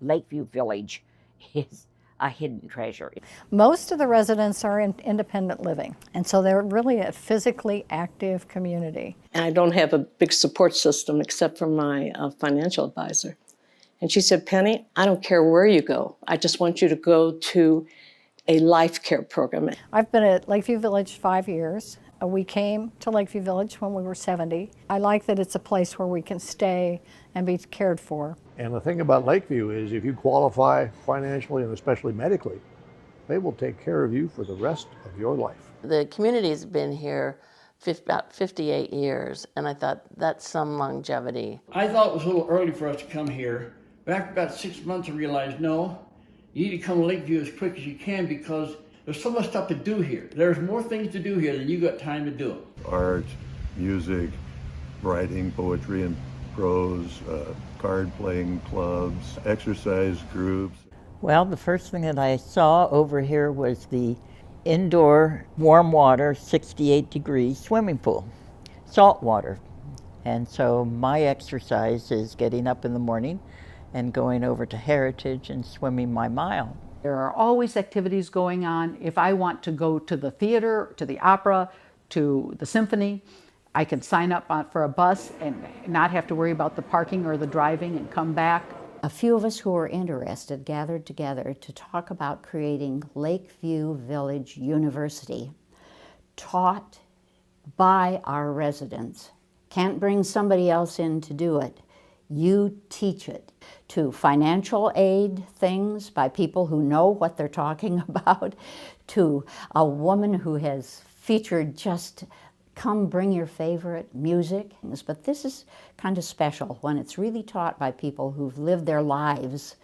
Lakeview Village is a hidden treasure. Most of the residents are in independent living, and so they're really a physically active community. And I don't have a big support system except for my financial advisor. And she said, Penny, I don't care where you go. I just want you to go to a life care program. I've been at Lakeview Village 5 years. We came to Lakeview Village when we were 70. I like that it's a place where we can stay and be cared for. And the thing about Lakeview is if you qualify financially and especially medically, they will take care of you for the rest of your life. The community's been here about 58 years, and I thought that's some longevity. I thought it was a little early for us to come here, but after about 6 months I realized, no, you need to come to Lakeview as quick as you can because there's so much stuff to do here. There's more things to do here than you got time to do. Art, music, writing, poetry and prose, card-playing clubs, exercise groups. Well, the first thing that I saw over here was the indoor warm water, 68 degree swimming pool, salt water. And so my exercise is getting up in the morning and going over to Heritage and swimming my mile. There are always activities going on. If I want to go to the theater, to the opera, to the symphony, I can sign up for a bus and not have to worry about the parking or the driving and come back. A few of us who are interested gathered together to talk about creating Lakeview Village University, taught by our residents. Can't bring somebody else in to do it. You teach it. To financial aid things by people who know what they're talking about, to a woman who has featured just come bring your favorite music. But this is kind of special when it's really taught by people who've lived their lives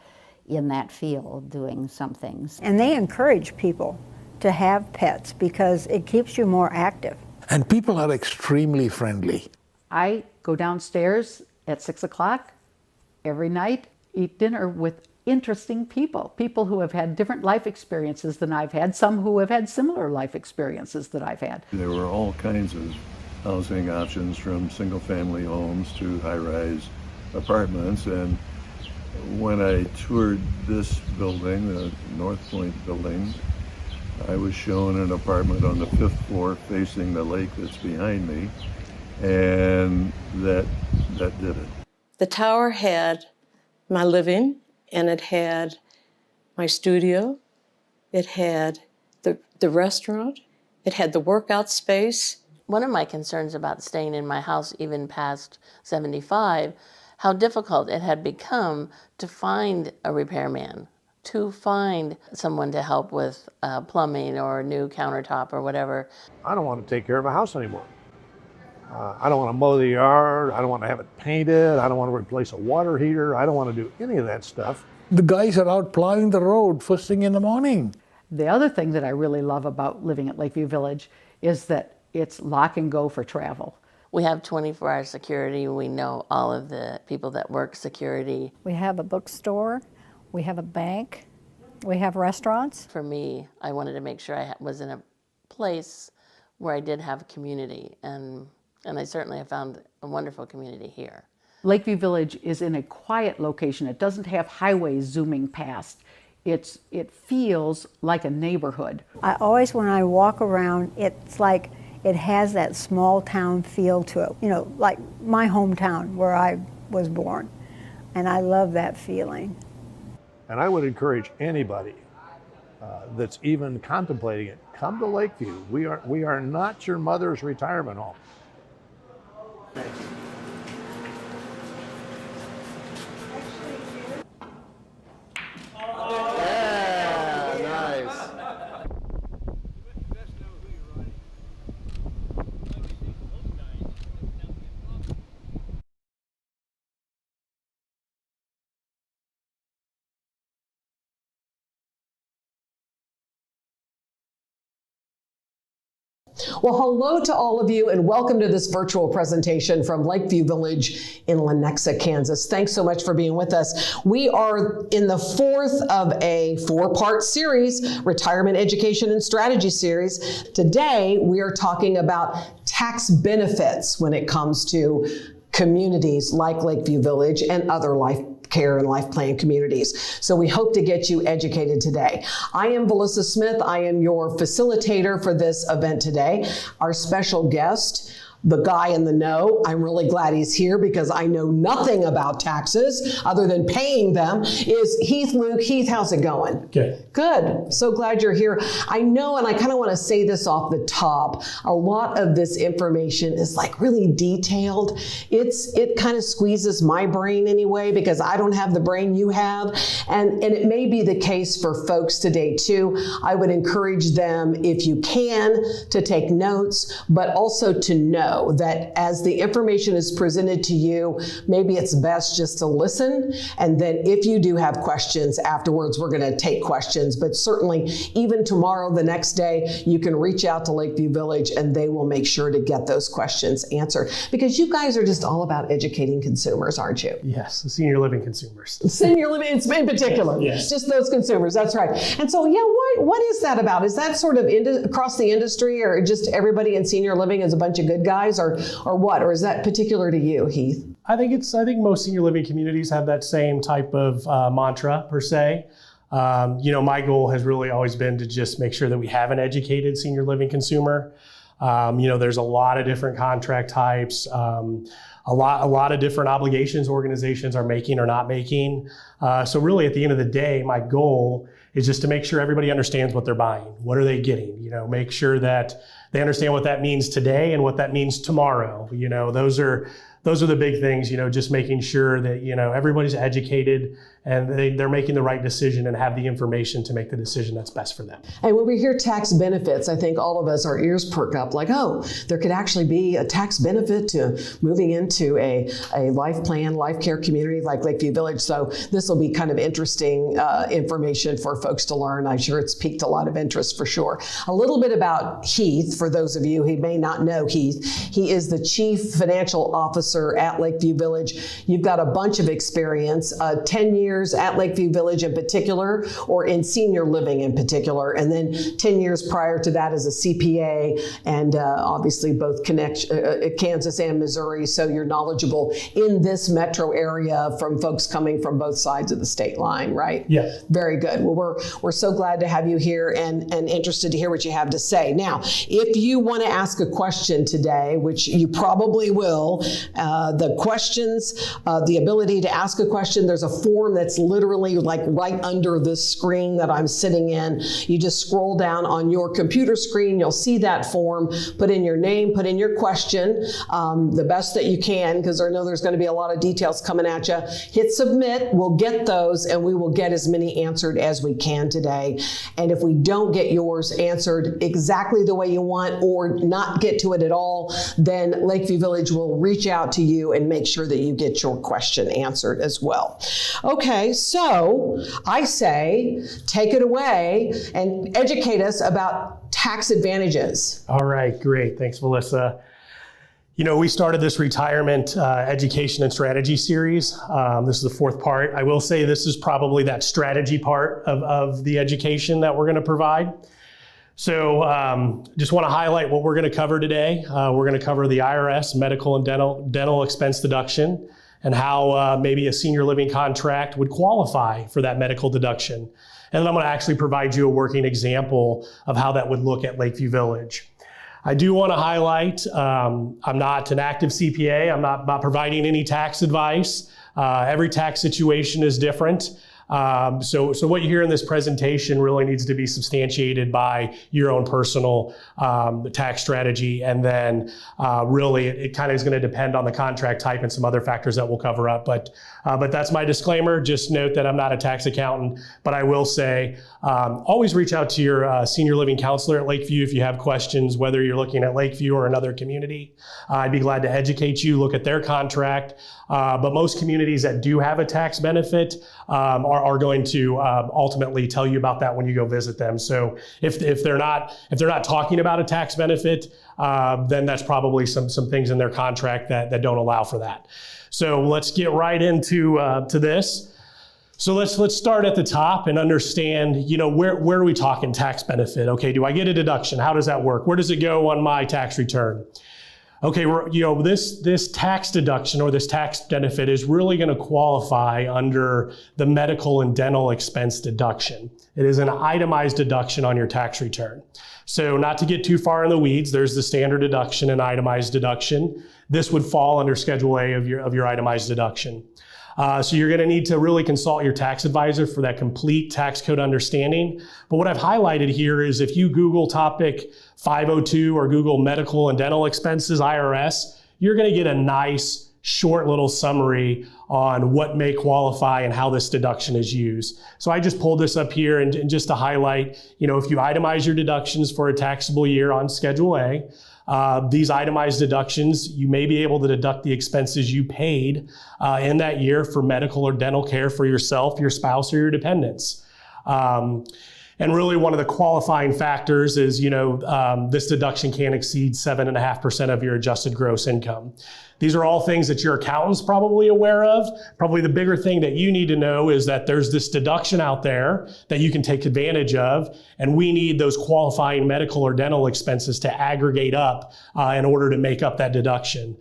in that field doing some things. And they encourage people to have pets because it keeps you more active. And people are extremely friendly. I go downstairs at 6 o'clock every night, eat dinner with interesting people who have had different life experiences than I've had, some who have had similar life experiences that I've had. There were all kinds of housing options from single-family homes to high-rise apartments, and when I toured this building, the North Point building, I was shown an apartment on the 5th floor facing the lake that's behind me, and that did it. The tower had my living, and it had my studio, it had the restaurant, it had the workout space. One of my concerns about staying in my house even past 75, how difficult it had become to find a repairman, to find someone to help with plumbing or a new countertop or whatever. I don't want to take care of a house anymore. I don't want to mow the yard, I don't want to have it painted, I don't want to replace a water heater, I don't want to do any of that stuff. The guys are out plowing the road first thing in the morning. The other thing that I really love about living at Lakeview Village is that it's lock and go for travel. We have 24-hour security. We know all of the people that work security. We have a bookstore, we have a bank, we have restaurants. For me, I wanted to make sure I was in a place where I did have a community, and I certainly have found a wonderful community here. Lakeview Village is in a quiet location. It doesn't have highways zooming past. It feels like a neighborhood. I always, when I walk around, it's like it has that small town feel to it. You know, like my hometown where I was born. And I love that feeling. And I would encourage anybody that's even contemplating it, come to Lakeview. We are not your mother's retirement home. Well, hello to all of you and welcome to this virtual presentation from Lakeview Village in Lenexa, Kansas. Thanks so much for being with us. We are in the fourth of a four-part series, Retirement Education and Strategy series. Today, we are talking about tax benefits when it comes to communities like Lakeview Village and other life care and life plan communities. So we hope to get you educated today. I am Valissa Smith. I am your facilitator for this event today. Our special guest, the guy in the know, I'm really glad he's here because I know nothing about taxes other than paying them, is Heath Luke. Heath, how's it going? Good. Good. So glad you're here. I know, and I kind of want to say this off the top, a lot of this information is like really detailed. It kind of squeezes my brain anyway because I don't have the brain you have. And it may be the case for folks today too. I would encourage them, if you can, to take notes, but also to know that as the information is presented to you, maybe it's best just to listen. And then if you do have questions afterwards, we're going to take questions. But certainly, even tomorrow, the next day, you can reach out to Lakeview Village and they will make sure to get those questions answered. Because you guys are just all about educating consumers, aren't you? Yes, the senior living consumers. Senior living in particular. Yes. Just those consumers, that's right. And so, yeah, what is that about? Is that sort of across the industry, or just everybody in senior living is a bunch of good guys, or what? Or is that particular to you, Heath? I think most senior living communities have that same type of mantra per se. My goal has really always been to just make sure that we have an educated senior living consumer. There's a lot of different contract types, a lot of different obligations organizations are making or not making. So really at the end of the day, my goal is just to make sure everybody understands what they're buying. What are they getting? Make sure that they understand what that means today and what that means tomorrow. Those are the big things, just making sure that, everybody's educated and they're making the right decision and have the information to make the decision that's best for them. And when we hear tax benefits, I think all of us, our ears perk up like, oh, there could actually be a tax benefit to moving into a life plan, life care community like Lakeview Village. So this will be kind of interesting information for folks to learn. I'm sure it's piqued a lot of interest for sure. A little bit about Heath, for those of you who may not know Heath. He is the Chief Financial Officer at Lakeview Village. You've got a bunch of experience, 10 years at Lakeview Village in particular, or in senior living in particular, and then 10 years prior to that as a CPA, and obviously both Kansas and Missouri, so you're knowledgeable in this metro area from folks coming from both sides of the state line, right? Yeah. Very good. Well, we're so glad to have you here and interested to hear what you have to say. Now, if you want to ask a question today, which you probably will, the questions, the ability to ask a question, there's a form that's literally like right under this screen that I'm sitting in. You just scroll down on your computer screen, you'll see that form, put in your name, put in your question, the best that you can, because I know there's going to be a lot of details coming at you. Hit submit, we'll get those, and we will get as many answered as we can today. And if we don't get yours answered exactly the way you want or not get to it at all, then Lakeview Village will reach out to you and make sure that you get your question answered as well. Okay, so I say take it away and educate us about tax advantages. All right, great. Thanks, Valissa. We started this retirement education and strategy series. This is the fourth part. I will say this is probably that strategy part of the education that we're going to provide. So just want to highlight what we're going to cover today. We're going to cover the IRS medical and dental expense deduction, and how maybe a senior living contract would qualify for that medical deduction. And then I'm going to actually provide you a working example of how that would look at Lakeview Village. I do want to highlight, I'm not an active CPA. I'm not providing any tax advice. Every tax situation is different. So what you hear in this presentation really needs to be substantiated by your own personal tax strategy. And then really it kind of is going to depend on the contract type and some other factors that we'll cover up. But that's my disclaimer. Just note that I'm not a tax accountant, but I will say always reach out to your senior living counselor at Lakeview if you have questions, whether you're looking at Lakeview or another community. I'd be glad to educate you, look at their contract. But most communities that do have a tax benefit are going to ultimately tell you about that when you go visit them. So if they're not talking about a tax benefit, then that's probably some things in their contract that don't allow for that. So let's get right into to this. So let's start at the top and understand, where are we talking tax benefit? Okay, do I get a deduction? How does that work? Where does it go on my tax return? okay, this tax deduction or this tax benefit is really going to qualify under the medical and dental expense deduction. It is an itemized deduction on your tax return. So not to get too far in the weeds, there's the standard deduction and itemized deduction. This would fall under Schedule A of your itemized deduction. So you're going to need to really consult your tax advisor for that complete tax code understanding. But what I've highlighted here is if you Google topic 502 or Google medical and dental expenses IRS, you're going to get a nice short little summary on what may qualify and how this deduction is used. So I just pulled this up here and just to highlight, if you itemize your deductions for a taxable year on Schedule A, these itemized deductions, you may be able to deduct the expenses you paid in that year for medical or dental care for yourself, your spouse, or your dependents. And really one of the qualifying factors is, this deduction can't exceed 7.5% of your adjusted gross income. These are all things that your accountant's probably aware of. Probably the bigger thing that you need to know is that there's this deduction out there that you can take advantage of, and we need those qualifying medical or dental expenses to aggregate up in order to make up that deduction.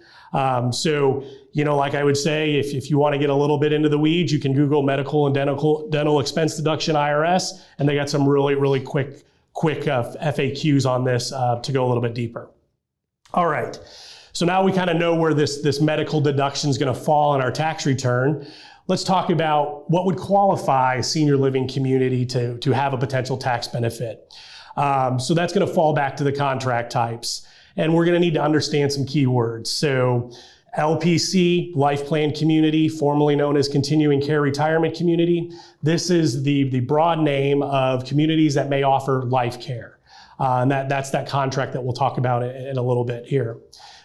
So, like I would say, if you want to get a little bit into the weeds, you can Google medical and dental expense deduction IRS, and they got some really, really quick FAQs on this to go a little bit deeper. All right. So now we kind of know where this medical deduction is going to fall in our tax return. Let's talk about what would qualify a senior living community to have a potential tax benefit. So that's going to fall back to the contract types. And we're going to need to understand some keywords. So LPC, Life Plan Community, formerly known as Continuing Care Retirement Community. This is the broad name of communities that may offer life care. And that's that contract that we'll talk about in a little bit here.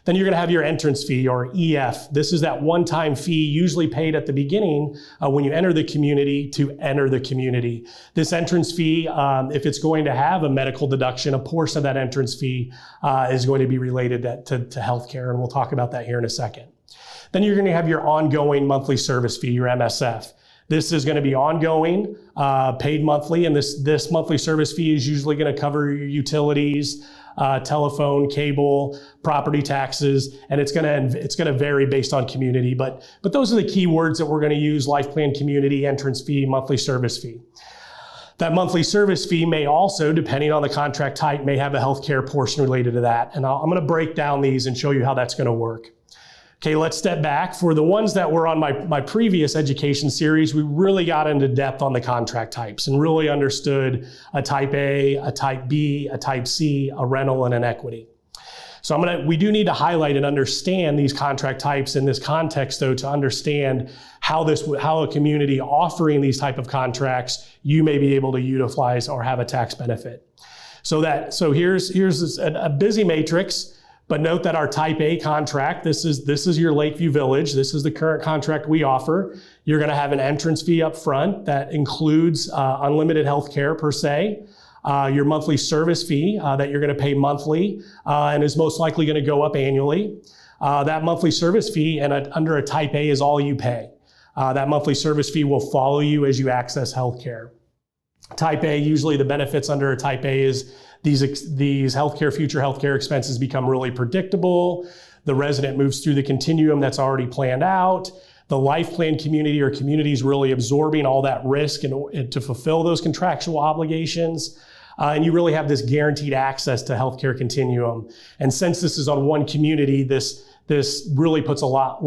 Then you're going to have your entrance fee, or EF. This is that one-time fee usually paid at the beginning when you enter the community to enter the community. This entrance fee, if it's going to have a medical deduction, a portion of that entrance fee is going to be related to healthcare, and we'll talk about that here in a second. Then you're going to have your ongoing monthly service fee, your MSF. This is going to be ongoing, paid monthly, and this monthly service fee is usually going to cover your utilities, telephone, cable, property taxes, and it's going to vary based on community. But those are the key words that we're going to use: life plan community, entrance fee, monthly service fee. That monthly service fee may also, depending on the contract type, may have a healthcare portion related to that. And I'm going to break down these and show you how that's going to work. Okay, let's step back. For the ones that were on my previous education series, we really got into depth on the contract types and really understood a type A, a type B, a type C, a rental, and an equity. So we do need to highlight and understand these contract types in this context, though, to understand how a community offering these type of contracts, you may be able to utilize or have a tax benefit. So here's a busy matrix. But note that our Type A contract, this is your Lakeview Village. This is the current contract we offer. You're going to have an entrance fee up front that includes unlimited health care per se, your monthly service fee that you're going to pay monthly and is most likely going to go up annually. That monthly service fee under a Type A is all you pay. That monthly service fee will follow you as you access health care. Type A, usually the benefits under a Type A is these future healthcare expenses become really predictable. The resident moves through the continuum that's already planned out. The life plan community or community is really absorbing all that risk and to fulfill those contractual obligations. And you really have this guaranteed access to healthcare continuum. And since this is on one community, this really puts a lot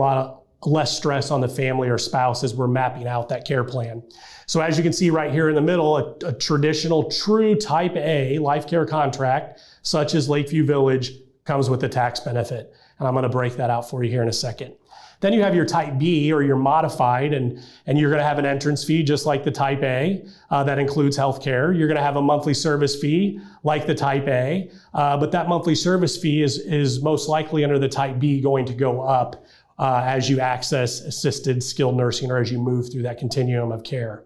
less stress on the family or spouse as we're mapping out that care plan. So as you can see right here in the middle, a traditional true Type A life care contract, such as Lakeview Village, comes with a tax benefit. And I'm going to break that out for you here in a second. Then you have your Type B or your modified, and you're going to have an entrance fee just like the Type A that includes healthcare. You're going to have a monthly service fee like the Type A, but that monthly service fee is most likely under the Type B going to go up as you access assisted skilled nursing or as you move through that continuum of care.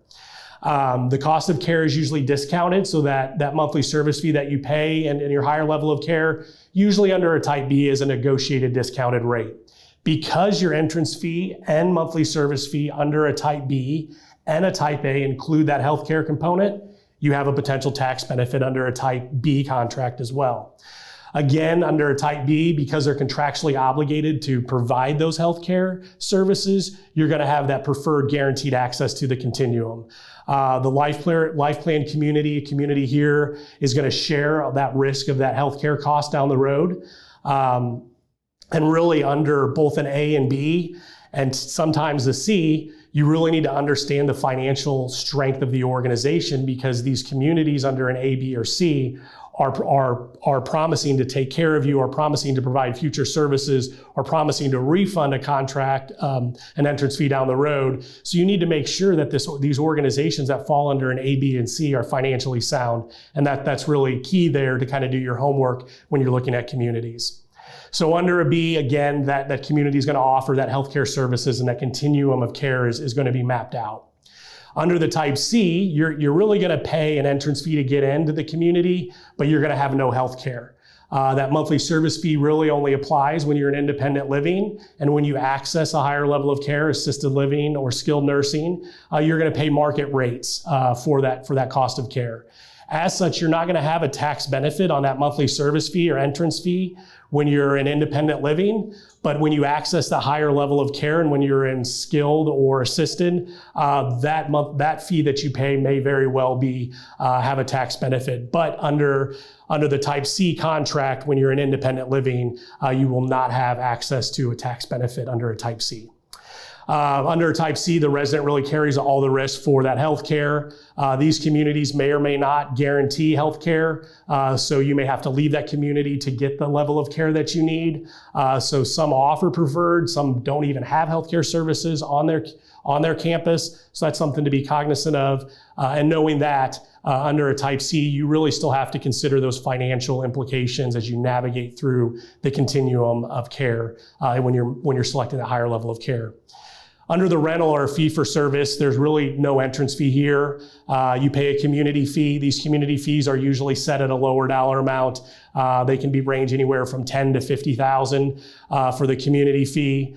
The cost of care is usually discounted, so that monthly service fee that you pay and your higher level of care, usually under a Type B, is a negotiated discounted rate. Because your entrance fee and monthly service fee under a Type B and a Type A include that healthcare component, you have a potential tax benefit under a Type B contract as well. Again, under a Type B, because they're contractually obligated to provide those healthcare services, you're going to have that preferred guaranteed access to the continuum. The life plan community here is going to share that risk of that healthcare cost down the road. And really under both an A and B, and sometimes a C, you really need to understand the financial strength of the organization, because these communities under an A, B, or C are promising to take care of you, are promising to provide future services, are promising to refund a contract, an entrance fee down the road. So you need to make sure that these organizations that fall under an A, B, and C are financially sound. And that's really key there to kind of do your homework when you're looking at communities. So under a B, again, that community is going to offer that healthcare services, and that continuum of care is going to be mapped out. Under the Type C, you're really going to pay an entrance fee to get into the community, but you're going to have no health care. That monthly service fee really only applies when you're in independent living, and when you access a higher level of care, assisted living or skilled nursing, you're going to pay market rates for that cost of care. As such, you're not going to have a tax benefit on that monthly service fee or entrance fee when you're in independent living, but when you access the higher level of care and when you're in skilled or assisted, that fee that you pay may very well have a tax benefit. But under the Type C contract, when you're in independent living, you will not have access to a tax benefit under a Type C. Under Type C, the resident really carries all the risk for that health care. These communities may or may not guarantee health care, so you may have to leave that community to get the level of care that you need. So some offer preferred, some don't even have healthcare services on their campus, so that's something to be cognizant of. And knowing that under a Type C, you really still have to consider those financial implications as you navigate through the continuum of care when you're selecting a higher level of care. Under the rental or fee for service, there's really no entrance fee here. You pay a community fee. These community fees are usually set at a lower dollar amount. They can range anywhere from $10,000 to $50,000 for the community fee.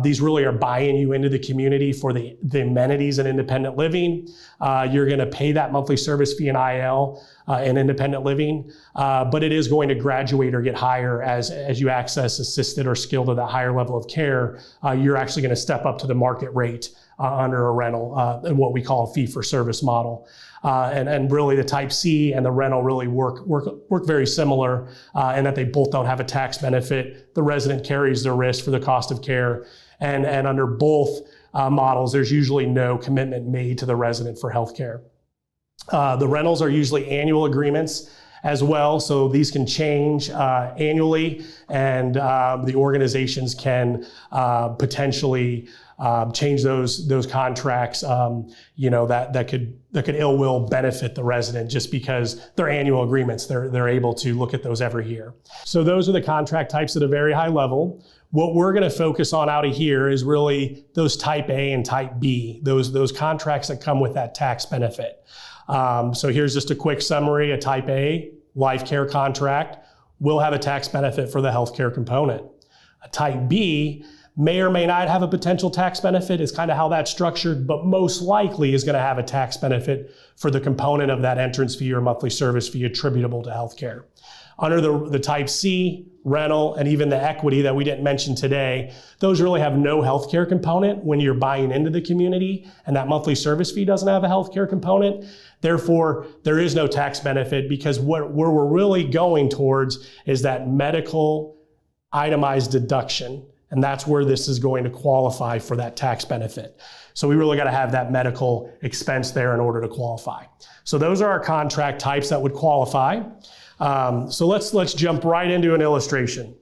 These really are buying you into the community for the amenities and independent living. You're going to pay that monthly service fee in IL in independent living, but it is going to graduate or get higher as you access assisted or skilled to that higher level of care. You're actually going to step up to the market rate under a rental and what we call a fee for service model. And really the Type C and the rental really work very similar in that they both don't have a tax benefit. The resident carries the risk for the cost of care. And under both models, there's usually no commitment made to the resident for health care. The rentals are usually annual agreements as well, so these can change annually, and the organizations can potentially change those contracts. That could ill will benefit the resident just because they're annual agreements. They're able to look at those every year. So those are the contract types at a very high level. What we're going to focus on out of here is really those Type A and Type B, those contracts that come with that tax benefit. So here's just a quick summary. A Type A life care contract will have a tax benefit for the healthcare component. A Type B may or may not have a potential tax benefit, is kind of how that's structured, but most likely is going to have a tax benefit for the component of that entrance fee or monthly service fee attributable to healthcare. Under the Type C, rental, and even the equity that we didn't mention today, those really have no healthcare component when you're buying into the community, and that monthly service fee doesn't have a healthcare component. Therefore, there is no tax benefit, because where we're really going towards is that medical itemized deduction, and that's where this is going to qualify for that tax benefit. So we really got to have that medical expense there in order to qualify. So those are our contract types that would qualify. So let's jump right into an illustration.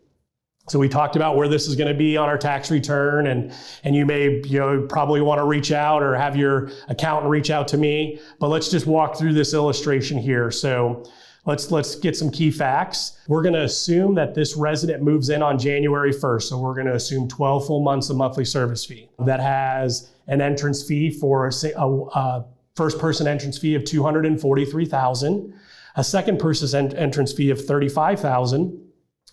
So we talked about where this is going to be on our tax return, and you may probably want to reach out or have your accountant reach out to me, but let's just walk through this illustration here. So let's get some key facts. We're going to assume that this resident moves in on January 1st. So we're going to assume 12 full months of monthly service fee. That has an entrance fee for a first person entrance fee of $243,000, a second person's entrance fee of $35,000.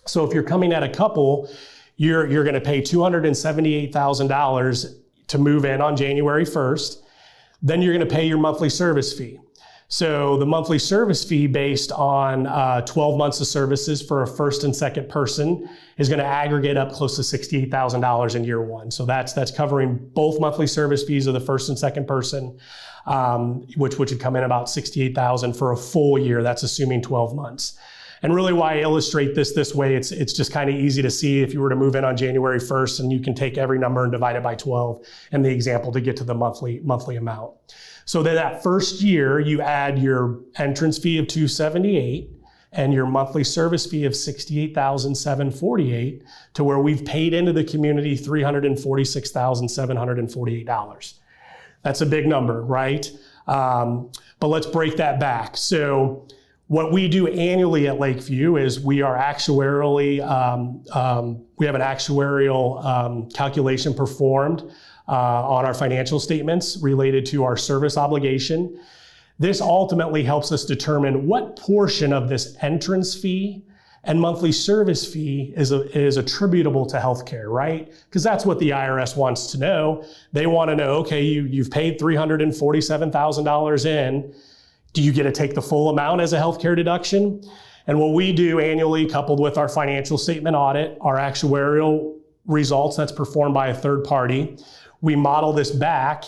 So if you're coming at a couple, you're going to pay $278,000 to move in on January 1st. Then you're going to pay your monthly service fee. So the monthly service fee based on 12 months of services for a first and second person is going to aggregate up close to $68,000 in year one. So that's covering both monthly service fees of the first and second person, which would come in about $68,000 for a full year. That's assuming 12 months. And really why I illustrate this way, it's just kind of easy to see if you were to move in on January 1st and you can take every number and divide it by 12 in the example to get to the monthly amount. So then that first year, you add your entrance fee of $278 and your monthly service fee of $68,748 to where we've paid into the community $346,748. That's a big number, right? But let's break that back. So what we do annually at Lakeview is we are actuarially, we have an actuarial calculation performed on our financial statements related to our service obligation. This ultimately helps us determine what portion of this entrance fee and monthly service fee is attributable to healthcare, right? Because that's what the IRS wants to know. They want to know, okay, you've paid $347,000 in. Do you get to take the full amount as a healthcare deduction? And what we do annually, coupled with our financial statement audit, our actuarial results that's performed by a third party, we model this back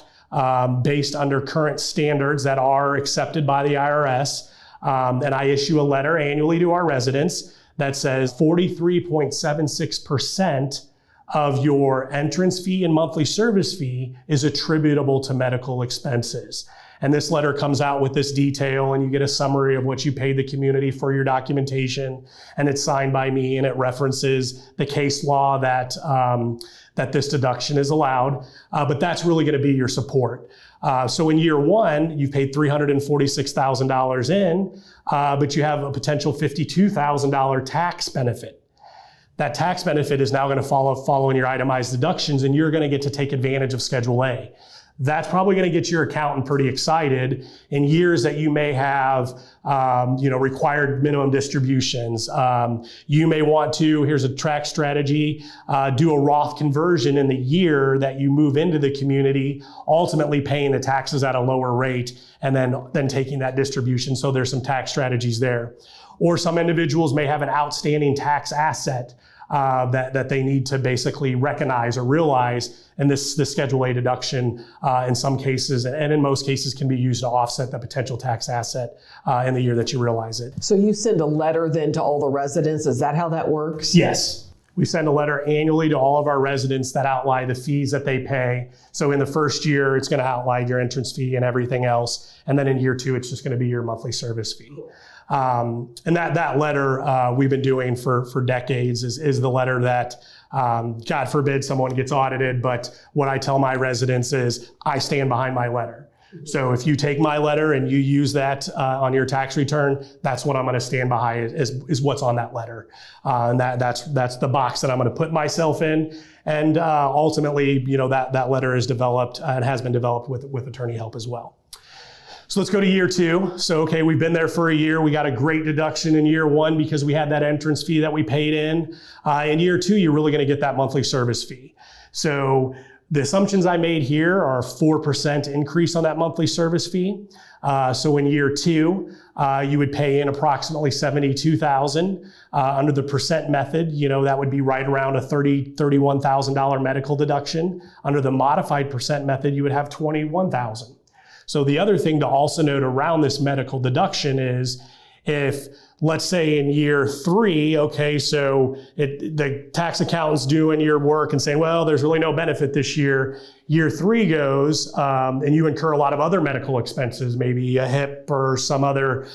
based under current standards that are accepted by the IRS. And I issue a letter annually to our residents that says 43.76% of your entrance fee and monthly service fee is attributable to medical expenses. And this letter comes out with this detail, and you get a summary of what you paid the community for your documentation, and it's signed by me, and it references the case law that this deduction is allowed. But that's really going to be your support. So in year one, you've paid $346,000 in, but you have a potential $52,000 tax benefit. That tax benefit is now going to follow in your itemized deductions, and you're going to get to take advantage of Schedule A. That's probably going to get your accountant pretty excited in years that you may have, required minimum distributions. You may want to, here's a track strategy, do a Roth conversion in the year that you move into the community, ultimately paying the taxes at a lower rate and then taking that distribution. So there's some tax strategies there. Or some individuals may have an outstanding tax asset that they need to basically recognize or realize, and this Schedule A deduction in some cases and in most cases can be used to offset the potential tax asset in the year that you realize it. So you send a letter then to all the residents, is that how that works? Yes. We send a letter annually to all of our residents that outline the fees that they pay. So in the first year, it's going to outline your entrance fee and everything else. And then in year two, it's just going to be your monthly service fee. And that letter we've been doing for decades is the letter that, God forbid someone gets audited, but what I tell my residents is I stand behind my letter. So if you take my letter and you use that on your tax return, that's what I'm going to stand behind is what's on that letter. And that's the box that I'm going to put myself in. And ultimately, that letter is developed and has been developed with attorney help as well. So let's go to year two. So, okay, we've been there for a year. We got a great deduction in year one because we had that entrance fee that we paid in. In year two, you're really going to get that monthly service fee. So the assumptions I made here are a 4% increase on that monthly service fee. So in year two, you would pay in approximately $72,000 under the percent method. That would be right around a $31,000 medical deduction. Under the modified percent method, you would have $21,000. So the other thing to also note around this medical deduction is if, let's say in year three, okay, so the tax accountant's doing your work and saying, well, there's really no benefit this year. Year three goes, and you incur a lot of other medical expenses, maybe a hip or some other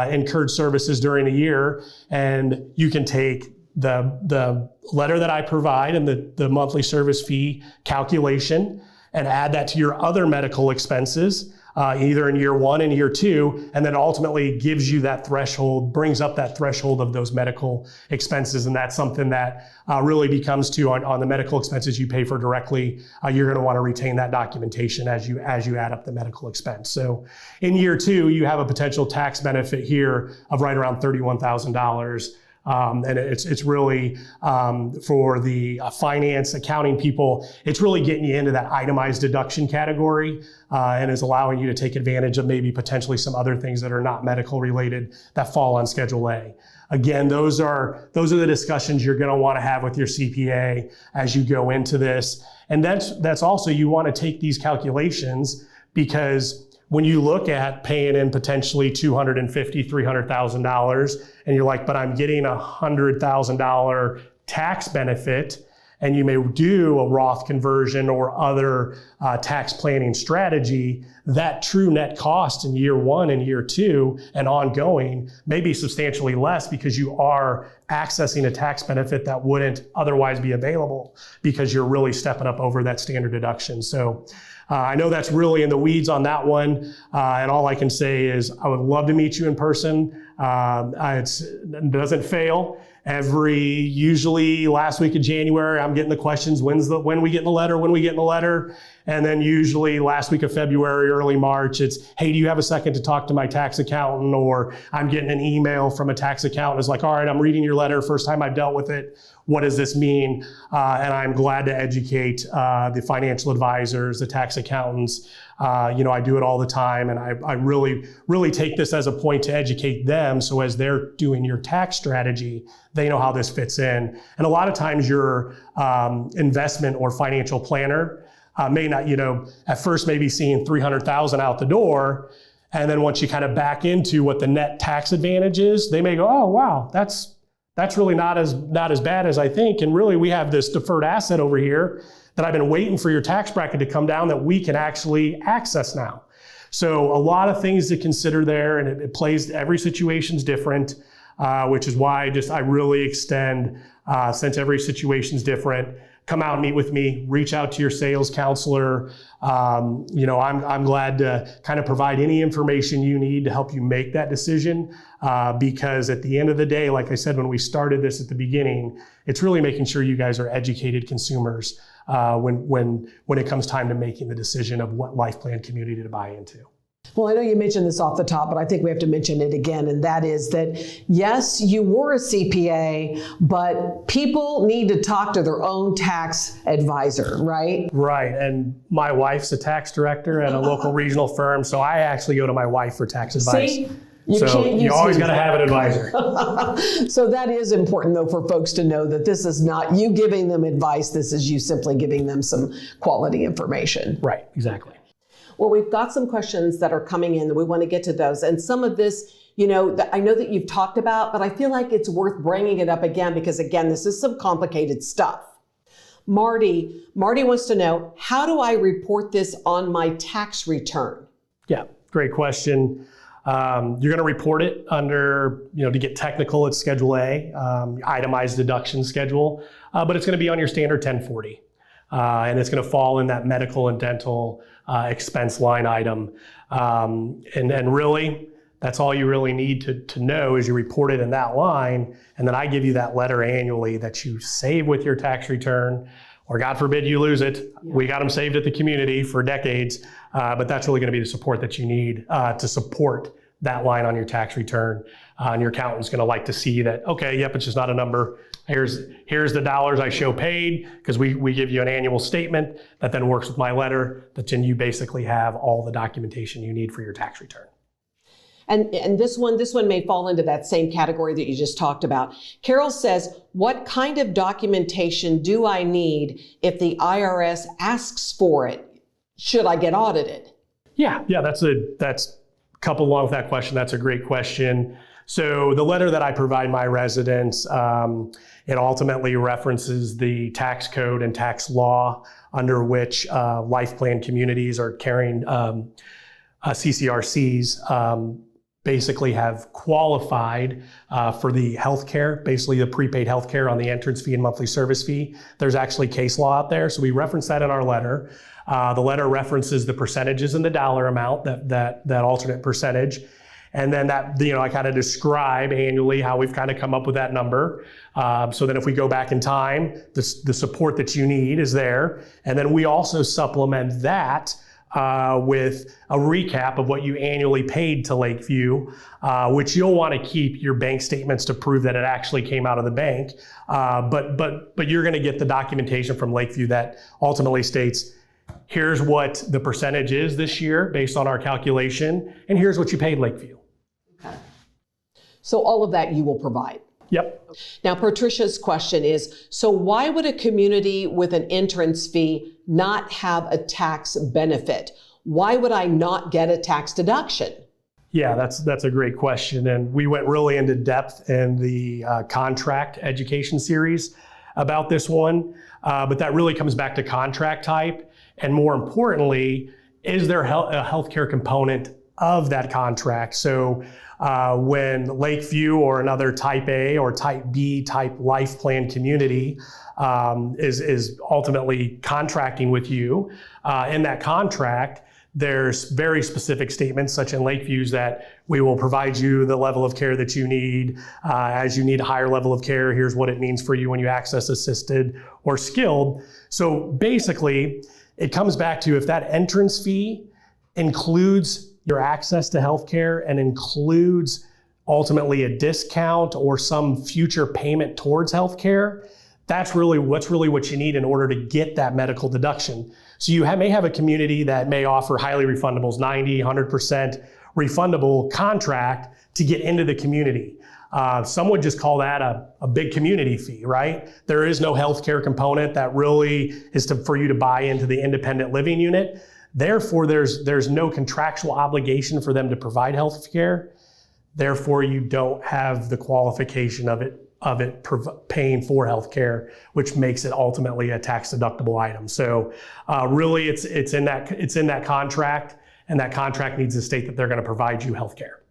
incurred services during the year, and you can take the letter that I provide and the monthly service fee calculation and add that to your other medical expenses, either in year one and year two, and then ultimately gives you that threshold, brings up that threshold of those medical expenses. And that's something that really becomes to on the medical expenses you pay for directly. You're going to want to retain that documentation as you add up the medical expense. So in year two, you have a potential tax benefit here of right around $31,000. And it's really, for the finance, accounting people, it's really getting you into that itemized deduction category, and is allowing you to take advantage of maybe potentially some other things that are not medical related that fall on Schedule A. Again, those are the discussions you're going to want to have with your CPA as you go into this. And that's also, you want to take these calculations, because when you look at paying in potentially $250,000, $300,000, and you're like, but I'm getting a $100,000 tax benefit, and you may do a Roth conversion or other tax planning strategy, that true net cost in year 1 and year 2 and ongoing may be substantially less, because you are accessing a tax benefit that wouldn't otherwise be available, because you're really stepping up over that standard deduction. So I know that's really in the weeds on that one, and all I can say is I would love to meet you in person. It doesn't fail. Usually last week of January, I'm getting the questions, when we get the letter? And then usually last week of February, early March, it's, hey, do you have a second to talk to my tax accountant? Or I'm getting an email from a tax accountant. It's like, all right, I'm reading your letter, first time I've dealt with it. What does this mean? And I'm glad to educate the financial advisors, the tax accountants. I do it all the time, and I really, really take this as a point to educate them. So as they're doing your tax strategy, they know how this fits in. And a lot of times your investment or financial planner may not, at first maybe seeing $300,000 out the door. And then once you kind of back into what the net tax advantage is, they may go, oh, wow, that's really not as bad as I think. And really, we have this deferred asset over here that I've been waiting for your tax bracket to come down that we can actually access now. So a lot of things to consider there, and it plays, every situation's different, which is why I really extend, since every situation's different, come out and meet with me, reach out to your sales counselor. I'm glad to kind of provide any information you need to help you make that decision. Because at the end of the day, like I said, when we started this at the beginning, it's really making sure you guys are educated consumers when it comes time to making the decision of what life plan community to buy into. Well, I know you mentioned this off the top, but I think we have to mention it again, and that is that, yes, you were a CPA, but people need to talk to their own tax advisor, right? Right, and my wife's a tax director at a local regional firm, so I actually go to my wife for tax advice. See? You always got to have an advisor. So that is important, though, for folks to know that this is not you giving them advice. This is you simply giving them some quality information. Right, exactly. Well, we've got some questions that are coming in that we want to get to those. And some of this, I know that you've talked about, but I feel like it's worth bringing it up again because, again, this is some complicated stuff. Marty wants to know, how do I report this on my tax return? Yeah, great question. You're going to report it under, to get technical, it's Schedule A, itemized deduction schedule, but it's going to be on your standard 1040. And it's going to fall in that medical and dental expense line item. And really, that's all you really need to know is you report it in that line. And then I give you that letter annually that you save with your tax return, or God forbid you lose it. Yeah. We got them saved at the community for decades, but that's really going to be the support that you need to support that line on your tax return. And your accountant's going to like to see that, okay, yep, it's just not a number. Here's the dollars I show paid, because we give you an annual statement that then works with my letter, that then you basically have all the documentation you need for your tax return. And this one may fall into that same category that you just talked about. Carol says, what kind of documentation do I need if the IRS asks for it? Should I get audited? Yeah, that's coupled along with that question. That's a great question. So the letter that I provide my residents, it ultimately references the tax code and tax law under which life plan communities are carrying CCRCs, basically have qualified for the healthcare, basically the prepaid healthcare on the entrance fee and monthly service fee. There's actually case law out there, so we reference that in our letter. The letter references the percentages and the dollar amount, that alternate percentage. And then that, I kind of describe annually how we've kind of come up with that number. So that if we go back in time, the support that you need is there. And then we also supplement that with a recap of what you annually paid to Lakeview, which you'll want to keep your bank statements to prove that it actually came out of the bank. But you're going to get the documentation from Lakeview that ultimately states, here's what the percentage is this year based on our calculation, and here's what you paid Lakeview. Okay. So all of that you will provide. Yep. Now, Patricia's question is, so why would a community with an entrance fee not have a tax benefit? Why would I not get a tax deduction? Yeah, that's a great question. And we went really into depth in the contract education series about this one. But that really comes back to contract type. And more importantly, is there a healthcare component of that contract? So when Lakeview or another type A or type B type life plan community is ultimately contracting with you, in that contract, there's very specific statements, such in Lakeview's, that we will provide you the level of care that you need. As you need a higher level of care, here's what it means for you when you access assisted or skilled. So basically, it comes back to if that entrance fee includes your access to healthcare and includes ultimately a discount or some future payment towards healthcare, that's really what you need in order to get that medical deduction. So you may have a community that may offer highly refundables, 90, 100% refundable contract to get into the community. Some would just call that a big community fee, right? There is no healthcare component that really is for you to buy into the independent living unit. Therefore, there's no contractual obligation for them to provide health care. Therefore, you don't have the qualification of it paying for health care, which makes it ultimately a tax deductible item. So really, it's in that contract, and that contract needs to state that they're going to provide you health care.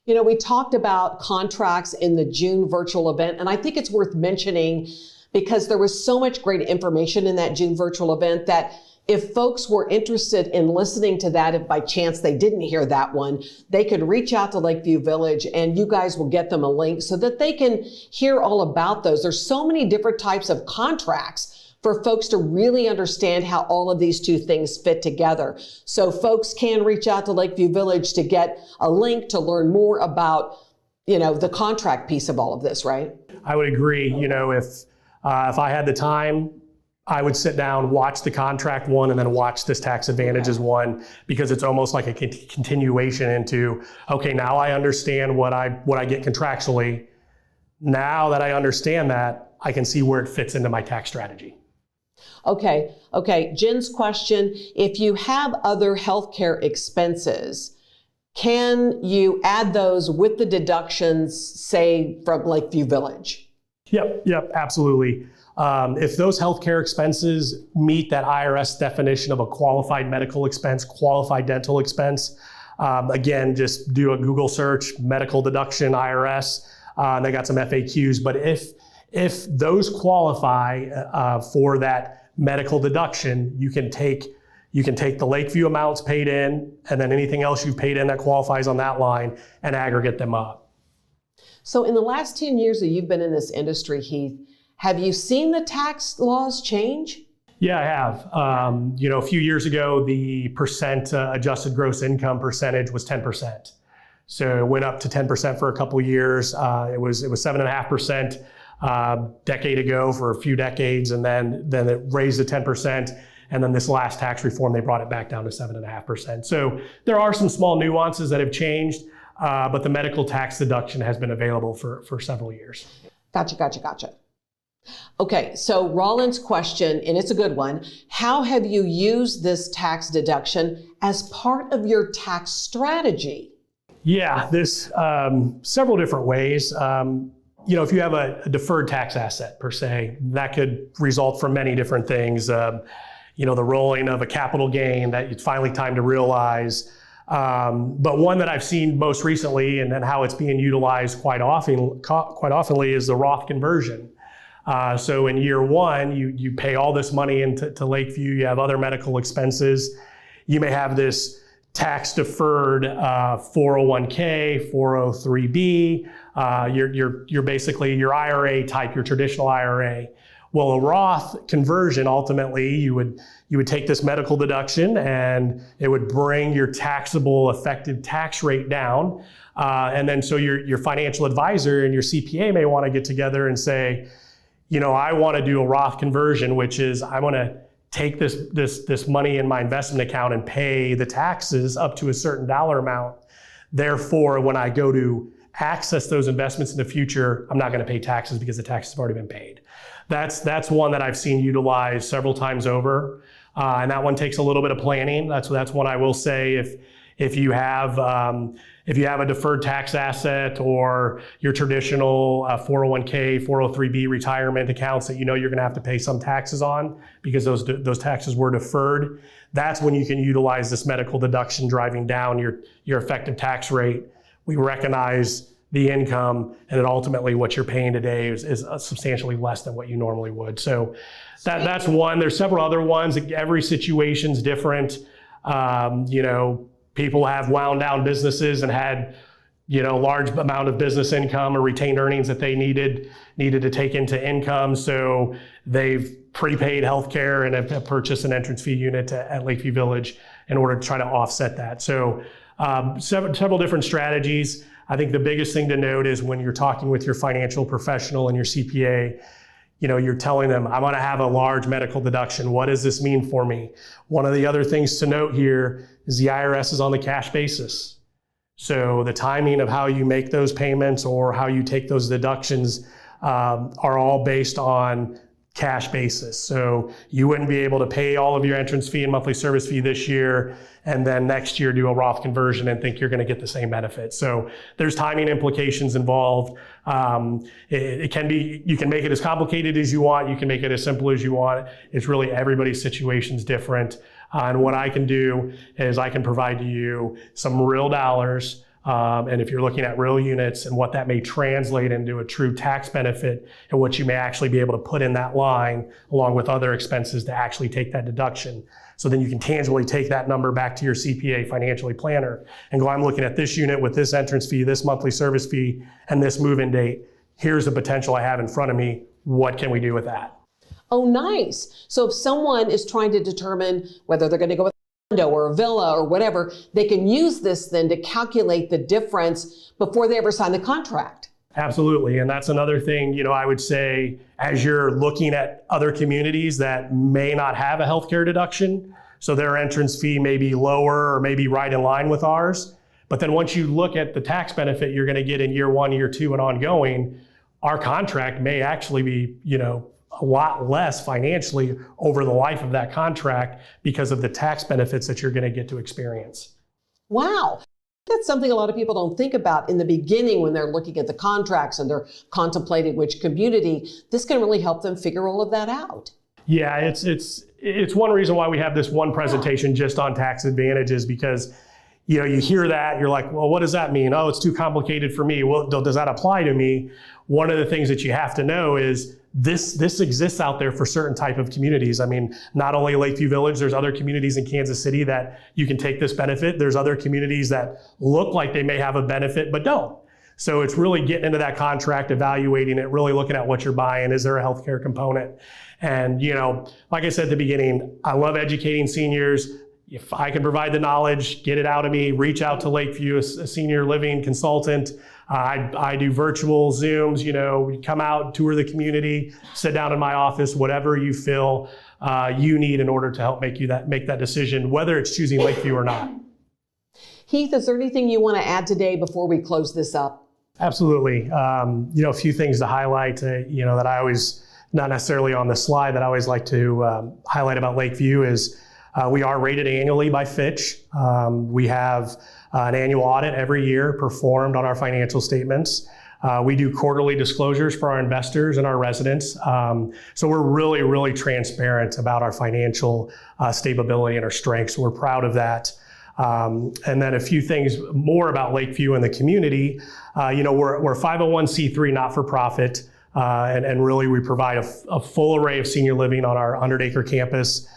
You know, we talked about contracts in the June virtual event, and I think it's worth mentioning because there was so much great information in that June virtual event that if folks were interested in listening to that, if by chance they didn't hear that one, they could reach out to Lakeview Village and you guys will get them a link so that they can hear all about those. There's so many different types of contracts for folks to really understand how all of these two things fit together. So folks can reach out to Lakeview Village to get a link to learn more about, the contract piece of all of this, right? I would agree. If I had the time, I would sit down, watch the contract one, and then watch this tax advantages one, because it's almost like a continuation into, okay, now I understand what I get contractually. Now that I understand that, I can see where it fits into my tax strategy. Okay. Jen's question, if you have other healthcare expenses, can you add those with the deductions, say, from Lakeview Village? Yep, absolutely. If those healthcare expenses meet that IRS definition of a qualified medical expense, qualified dental expense, again, just do a Google search, medical deduction, IRS, and they got some FAQs. But if those qualify for that medical deduction, you can take the Lakeview amounts paid in, and then anything else you've paid in that qualifies on that line, and aggregate them up. So in the last 10 years that you've been in this industry, Heath, have you seen the tax laws change? Yeah, I have. A few years ago, the percent adjusted gross income percentage was 10%. So it went up to 10% for a couple years. It was 7.5% decade ago for a few decades, and then it raised to 10%. And then this last tax reform, they brought it back down to 7.5%. So there are some small nuances that have changed, but the medical tax deduction has been available for several years. Gotcha. Okay, so Rollin's question, and it's a good one. How have you used this tax deduction as part of your tax strategy? Yeah, there's several different ways. If you have a deferred tax asset, per se, that could result from many different things. The rolling of a capital gain that it's finally time to realize. But one that I've seen most recently and how it's being utilized quite oftenly is the Roth conversion. So in year one, you pay all this money into Lakeview. You have other medical expenses. You may have this tax deferred 401k, 403b. You're basically your IRA type, your traditional IRA. Well, a Roth conversion, ultimately, you would take this medical deduction and it would bring your taxable effective tax rate down. And then so your financial advisor and your CPA may want to get together and say, I want to do a Roth conversion, which is I want to take this money in my investment account and pay the taxes up to a certain dollar amount. Therefore, when I go to access those investments in the future, I'm not going to pay taxes because the taxes have already been paid. That's one that I've seen utilized several times over, and that one takes a little bit of planning. That's one I will say if you have a deferred tax asset or your traditional 401k, 403b retirement accounts that you're going to have to pay some taxes on because those taxes were deferred. That's when you can utilize this medical deduction, driving down your effective tax rate. We recognize the income, and then ultimately what you're paying today is substantially less than what you normally would. So that's one. There's several other ones. Every situation's different. People have wound down businesses and had large amount of business income or retained earnings that they needed to take into income. So they've prepaid healthcare and have purchased an entrance fee unit at Lakeview Village in order to try to offset that. So several different strategies. I think the biggest thing to note is when you're talking with your financial professional and your CPA, you're telling them, I'm going to have a large medical deduction. What does this mean for me? One of the other things to note here is the IRS is on the cash basis. So the timing of how you make those payments or how you take those deductions are all based on cash basis. So you wouldn't be able to pay all of your entrance fee and monthly service fee this year and then next year do a Roth conversion and think you're going to get the same benefit. So there's timing implications involved. It can be, you can make it as complicated as you want. You can make it as simple as you want. It's really everybody's situation's different. And what I can do is I can provide to you some real dollars. And if you're looking at real units and what that may translate into a true tax benefit and what you may actually be able to put in that line along with other expenses to actually take that deduction. So then you can tangibly take that number back to your CPA financially planner and go, I'm looking at this unit with this entrance fee, this monthly service fee, and this move-in date. Here's the potential I have in front of me. What can we do with that? Oh, nice. So if someone is trying to determine whether they're going to go with a condo or a villa or whatever, they can use this then to calculate the difference before they ever sign the contract. Absolutely. And that's another thing, I would say, as you're looking at other communities that may not have a healthcare deduction, so their entrance fee may be lower or maybe right in line with ours. But then once you look at the tax benefit you're going to get in year 1, year 2, and ongoing, our contract may actually be, a lot less financially over the life of that contract because of the tax benefits that you're going to get to experience. Wow. That's something a lot of people don't think about in the beginning when they're looking at the contracts and they're contemplating which community. This can really help them figure all of that out. Yeah, it's one reason why we have this one presentation just on tax advantages, because you hear that, you're like, well, what does that mean? Oh, it's too complicated for me. Well, does that apply to me? One of the things that you have to know is this exists out there for certain type of communities. I mean, not only Lakeview Village, there's other communities in Kansas City that you can take this benefit. There's other communities that look like they may have a benefit, but don't. So it's really getting into that contract, evaluating it, really looking at what you're buying. Is there a healthcare component? And, like I said at the beginning, I love educating seniors. If I can provide the knowledge, get it out of me, reach out to Lakeview, a senior living consultant. I do virtual Zooms, we come out, tour the community, sit down in my office, whatever you feel you need in order to help make that decision, whether it's choosing Lakeview or not. Heath, is there anything you want to add today before we close this up? Absolutely. A few things to highlight, that I always, not necessarily on the slide, that I always like to highlight about Lakeview is we are rated annually by Fitch. We have an annual audit every year performed on our financial statements. We do quarterly disclosures for our investors and our residents. So we're really, really transparent about our financial stability and our strengths. So we're proud of that. And then a few things more about Lakeview and the community. We're 501c3 not-for-profit, and really we provide a full array of senior living on our 100-acre campus.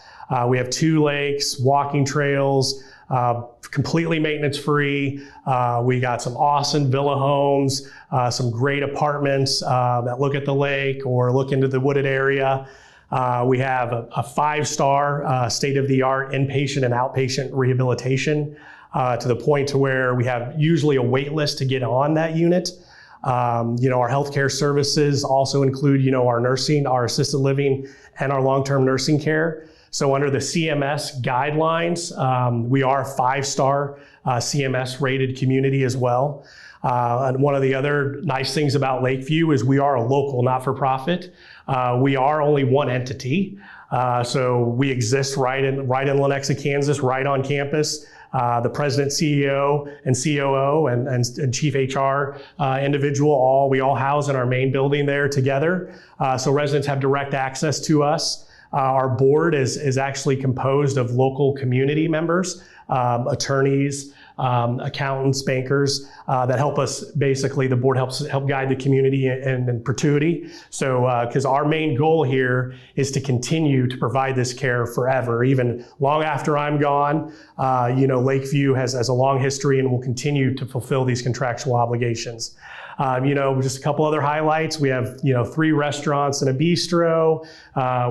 We have 2 lakes, walking trails, completely maintenance free. We got some awesome villa homes, some great apartments that look at the lake or look into the wooded area. We have a 5-star state-of-the-art inpatient and outpatient rehabilitation to the point to where we have usually a wait list to get on that unit. Our healthcare services also include, our nursing, our assisted living, and our long-term nursing care. So under the CMS guidelines, we are a 5-star CMS rated community as well. And one of the other nice things about Lakeview is we are a local not-for-profit. We are only one entity. So we exist right in Lenexa, Kansas, right on campus. The president, CEO, and COO, and chief HR individual, we all house in our main building there together. So residents have direct access to us. Our board is actually composed of local community members, attorneys, accountants, bankers that help us. Basically, the board help guide the community in perpetuity. So, because our main goal here is to continue to provide this care forever, even long after I'm gone. Lakeview has a long history and will continue to fulfill these contractual obligations. Just a couple other highlights. We have, 3 restaurants and a bistro.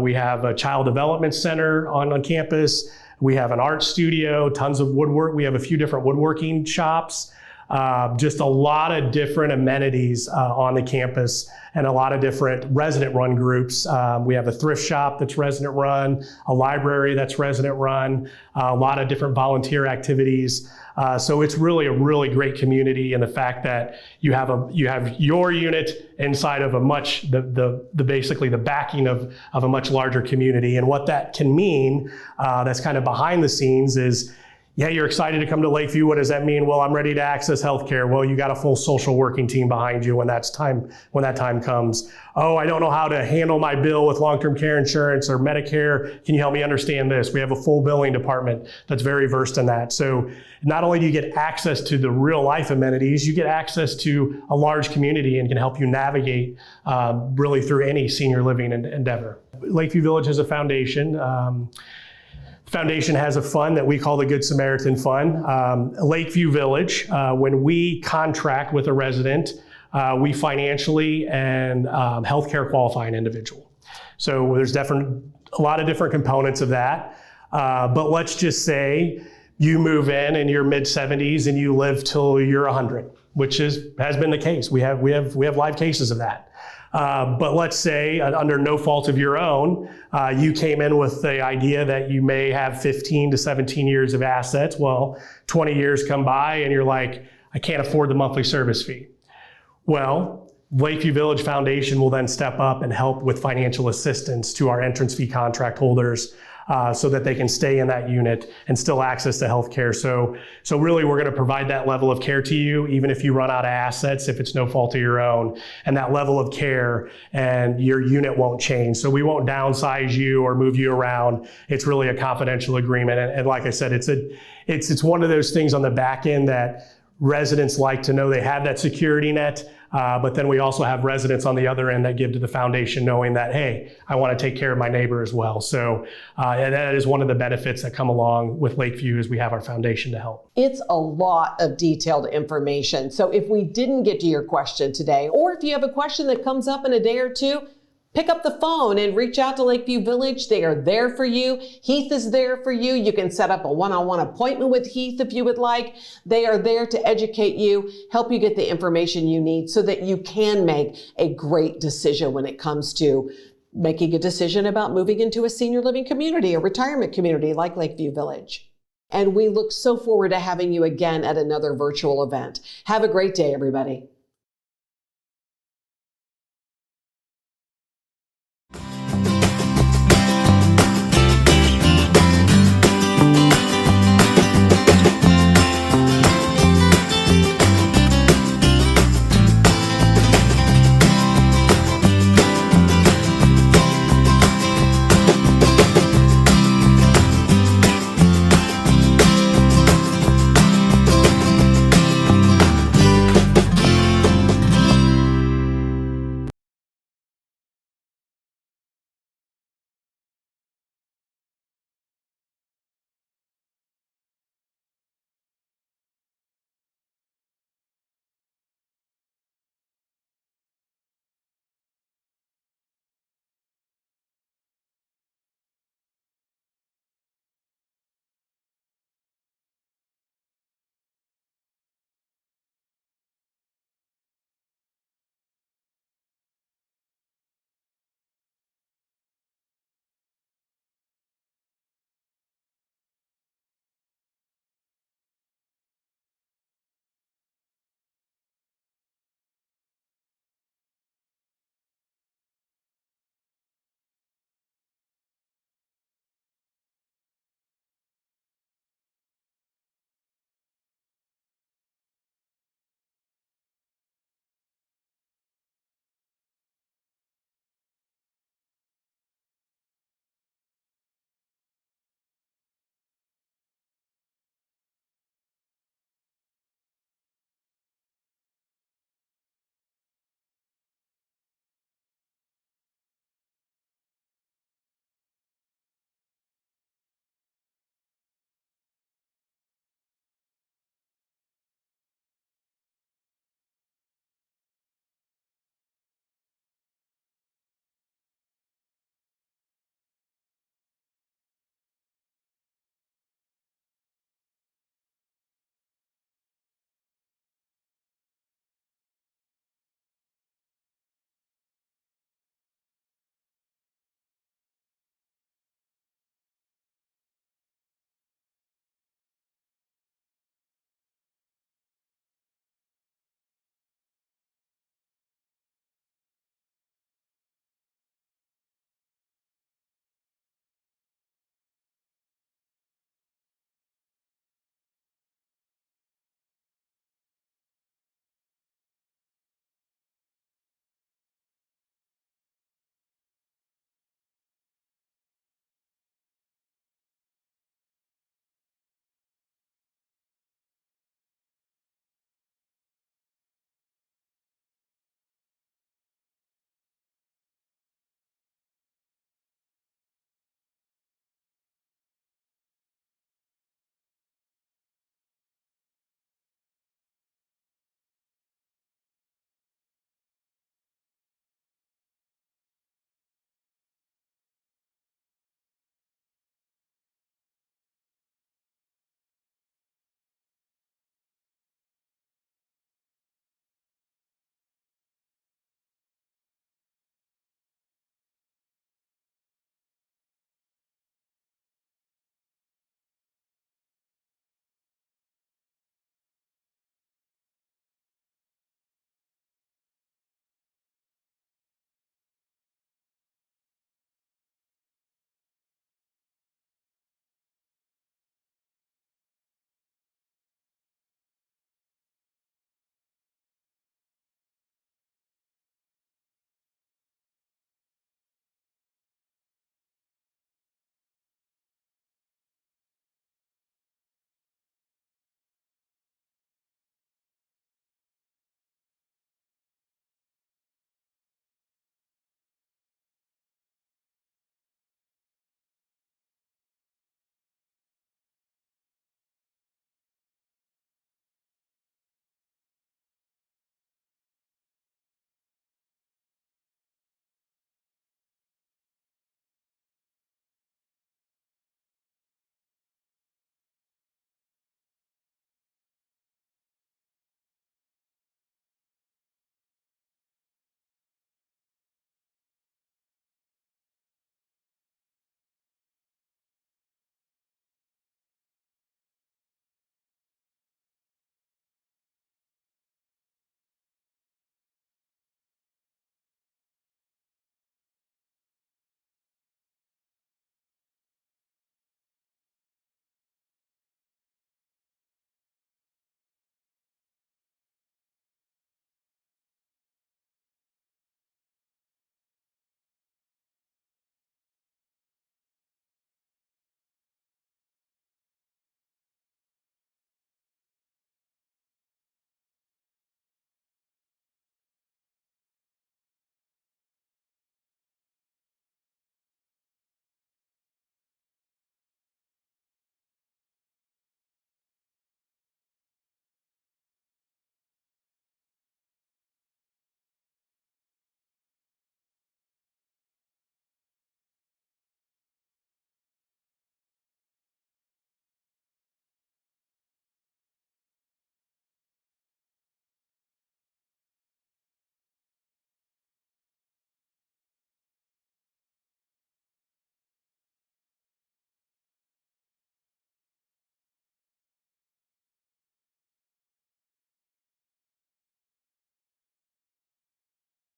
We have a child development center on campus. We have an art studio, tons of woodwork. We have a few different woodworking shops. Just a lot of different amenities on the campus and a lot of different resident-run groups. We have a thrift shop that's resident-run, a library that's resident-run, a lot of different volunteer activities. So it's really a really great community, and the fact that you have your unit inside of basically the backing of a much larger community. And what that can mean, that's kind of behind the scenes, is yeah, you're excited to come to Lakeview. What does that mean? Well, I'm ready to access healthcare. Well, you got a full social working team behind you when that time comes. Oh, I don't know how to handle my bill with long-term care insurance or Medicare. Can you help me understand this? We have a full billing department that's very versed in that. So not only do you get access to the real life amenities, you get access to a large community and can help you navigate really through any senior living endeavor. Lakeview Village has a foundation. Foundation has a fund that we call the Good Samaritan Fund. Lakeview Village, when we contract with a resident, we financially and healthcare qualify an individual. So there's a lot of different components of that. But let's just say you move in your mid-70s and you live till you're 100, which has been the case. We have live cases of that. But let's say, under no fault of your own, you came in with the idea that you may have 15 to 17 years of assets. Well, 20 years come by and you're like, I can't afford the monthly service fee. Well, Lakeview Village Foundation will then step up and help with financial assistance to our entrance fee contract holders so that they can stay in that unit and still access to health care. So really, we're going to provide that level of care to you, even if you run out of assets, if it's no fault of your own, and that level of care, and your unit won't change. So we won't downsize you or move you around. It's really a confidential agreement. And like I said, it's one of those things on the back end that residents like to know they have that security net. But then we also have residents on the other end that give to the foundation knowing that, hey, I want to take care of my neighbor as well. So and that is one of the benefits that come along with Lakeview, is we have our foundation to help. It's a lot of detailed information. So if we didn't get to your question today, or if you have a question that comes up in a day or two, pick up the phone and reach out to Lakeview Village. They are there for you. Heath is there for you. You can set up a one-on-one appointment with Heath if you would like. They are there to educate you, help you get the information you need so that you can make a great decision when it comes to making a decision about moving into a senior living community, a retirement community like Lakeview Village. And we look so forward to having you again at another virtual event. Have a great day, everybody.